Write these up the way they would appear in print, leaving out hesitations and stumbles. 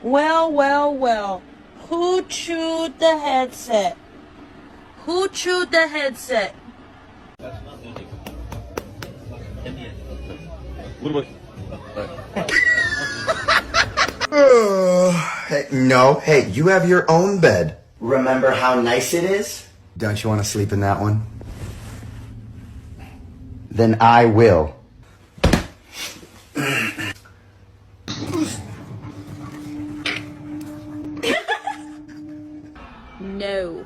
Well, well, well. Who chewed the headset? Who chewed the headset? Hey, no, hey, you have your own bed. Remember how nice it is? Don't you want to sleep in that one? Then I will. No.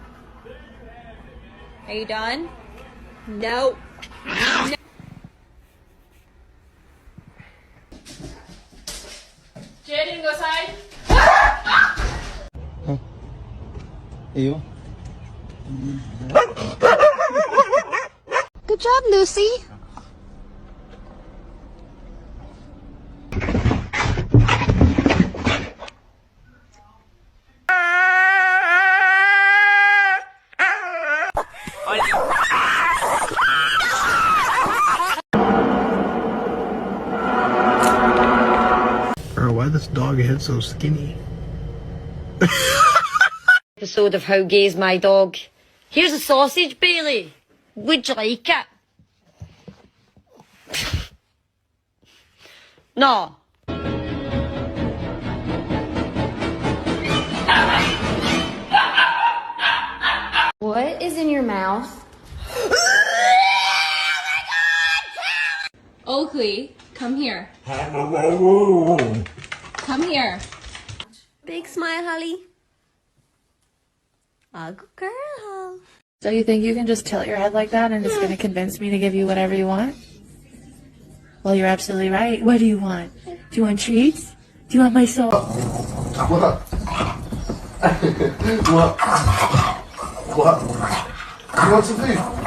Are you done? No. No. Jaden, go side. You? Good job, Lucy. Bro, why this dog head so skinny? Episode of How Gay's My Dog. Here's a sausage, Bailey. Would you like it? No. What is in your mouth? Oakley, come here. Come here. Big smile, Holly. Oh, good girl. So you think you can just tilt your head like that and it's going to convince me to give you whatever you want? Well, you're absolutely right. What do you want? Do you want treats? Do you want my soul? What? What? You want some food?